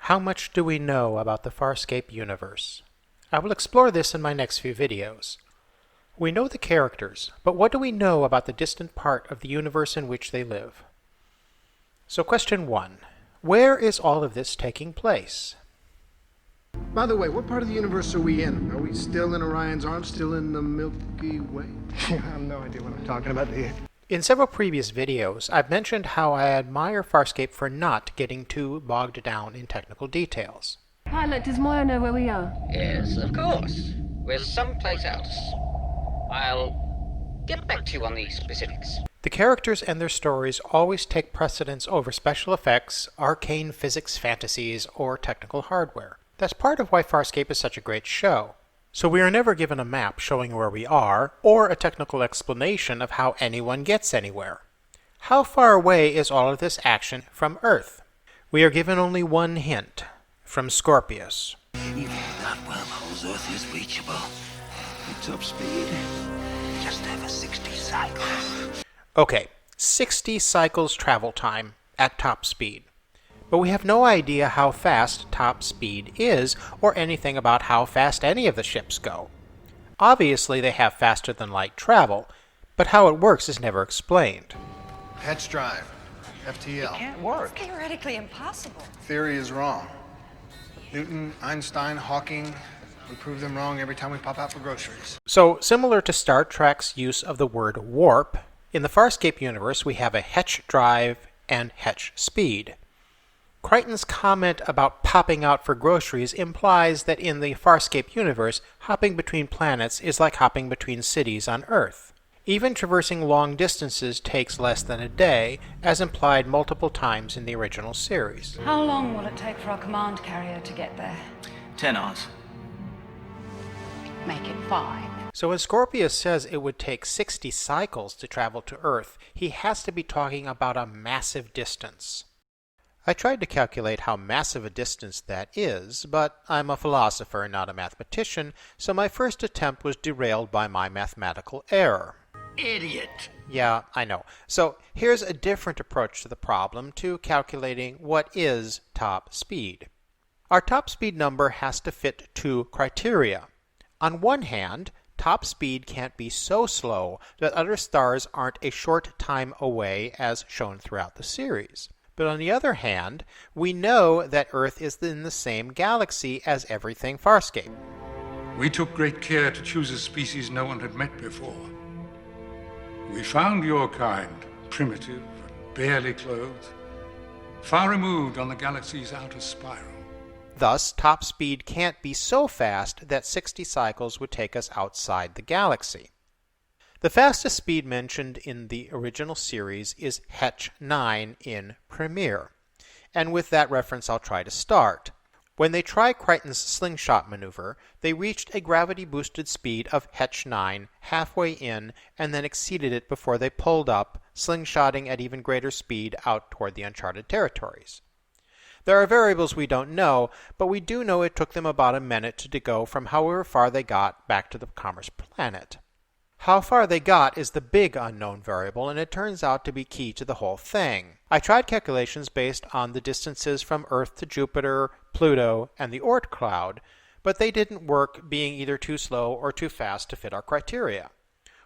How much do we know about the Farscape universe? I will explore this in my next few videos. We know the characters, but what do we know about the distant part of the universe in which they live? So question 1. Where is all of this taking place? By the way, what part of the universe are we in? Are we still in Orion's Arm, still in the Milky Way? I have no idea what I'm talking about, do you? In several previous videos, I've mentioned how I admire Farscape for not getting too bogged down in technical details. Pilot, does Moya know where we are? Yes, of course. We're someplace else. I'll get back to you on the specifics. The characters and their stories always take precedence over special effects, arcane physics fantasies, or technical hardware. That's part of why Farscape is such a great show. So we are never given a map showing where we are, or a technical explanation of how anyone gets anywhere. How far away is all of this action from Earth? We are given only one hint, from Scorpius. Even without wormholes, Earth is reachable. At top speed, just over 60 cycles. Okay, 60 cycles travel time at top speed. But we have no idea how fast top speed is, or anything about how fast any of the ships go. Obviously they have faster than light travel, but how it works is never explained. Hetch drive. FTL. Can't work. It's theoretically impossible. Theory is wrong. Newton, Einstein, Hawking, we prove them wrong every time we pop out for groceries. So, similar to Star Trek's use of the word warp, in the Farscape universe we have a Hetch drive and Hetch speed. Crichton's comment about popping out for groceries implies that in the Farscape universe, hopping between planets is like hopping between cities on Earth. Even traversing long distances takes less than a day, as implied multiple times in the original series. How long will it take for our command carrier to get there? 10 hours. Make it 5. So when Scorpius says it would take 60 cycles to travel to Earth, he has to be talking about a massive distance. I tried to calculate how massive a distance that is, but I'm a philosopher, not a mathematician, so my first attempt was derailed by my mathematical error. Idiot! Yeah, I know. So here's a different approach to the problem to calculating what is top speed. Our top speed number has to fit two criteria. On one hand, top speed can't be so slow that other stars aren't a short time away as shown throughout the series. But on the other hand, we know that Earth is in the same galaxy as everything Farscape. We took great care to choose a species no one had met before. We found your kind, primitive and barely clothed, far removed on the galaxy's outer spiral. Thus, top speed can't be so fast that 60 cycles would take us outside the galaxy. The fastest speed mentioned in the original series is Hetch 9 in Premiere, and with that reference I'll try to start. When they tried Crichton's slingshot maneuver, they reached a gravity-boosted speed of Hetch 9 halfway in and then exceeded it before they pulled up, slingshotting at even greater speed out toward the uncharted territories. There are variables we don't know, but we do know it took them about a minute to go from however far they got back to the Commerce planet. How far they got is the big unknown variable, and it turns out to be key to the whole thing. I tried calculations based on the distances from Earth to Jupiter, Pluto, and the Oort cloud, but they didn't work, being either too slow or too fast to fit our criteria.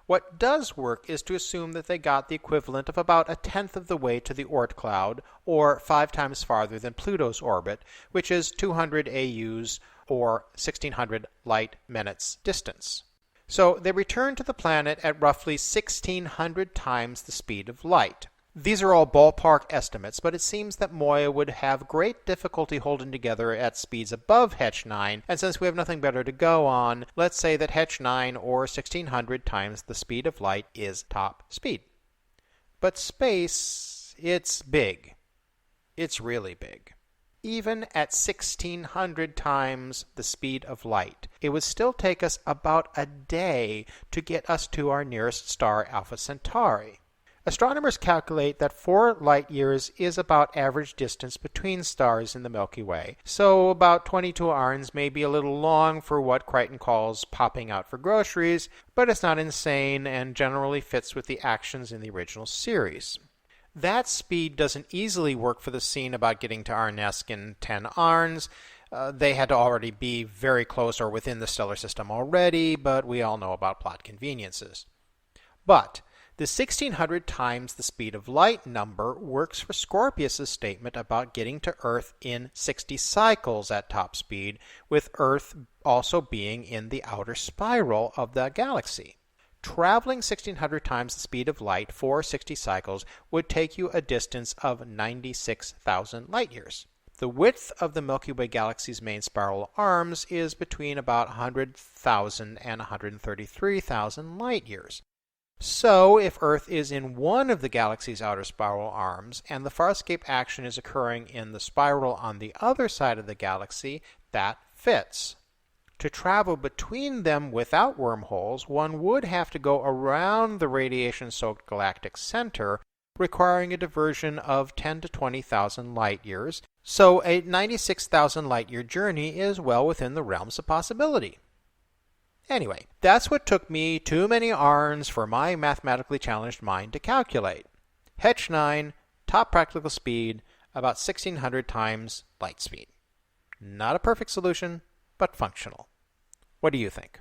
What does work is to assume that they got the equivalent of about a tenth of the way to the Oort cloud, or 5 times farther than Pluto's orbit, which is 200 AUs, or 1600 light minutes distance. So they return to the planet at roughly 1600 times the speed of light. These are all ballpark estimates, but it seems that Moya would have great difficulty holding together at speeds above Hetch 9, and since we have nothing better to go on, let's say that Hetch 9 or 1600 times the speed of light is top speed. But space, it's big. It's really big. Even at 1600 times the speed of light, it would still take us about a day to get us to our nearest star, Alpha Centauri. Astronomers calculate that 4 light years is about average distance between stars in the Milky Way, so about 22 arns may be a little long for what Crichton calls popping out for groceries, but it's not insane and generally fits with the actions in the original series. That speed doesn't easily work for the scene about getting to Arnesk in 10 Arns. They had to already be very close or within the stellar system already, but we all know about plot conveniences. But the 1600 times the speed of light number works for Scorpius' statement about getting to Earth in 60 cycles at top speed, with Earth also being in the outer spiral of the galaxy. Traveling 1600 times the speed of light for 60 cycles would take you a distance of 96,000 light-years. The width of the Milky Way galaxy's main spiral arms is between about 100,000 and 133,000 light-years. So, if Earth is in one of the galaxy's outer spiral arms, and the Farscape action is occurring in the spiral on the other side of the galaxy, that fits. To travel between them without wormholes, one would have to go around the radiation-soaked galactic center, requiring a diversion of 10 to 20,000 light-years, so a 96,000 light-year journey is well within the realms of possibility. Anyway, that's what took me too many Arns for my mathematically challenged mind to calculate. Hetch 9, top practical speed, about 1600 times light speed. Not a perfect solution, but functional. What do you think?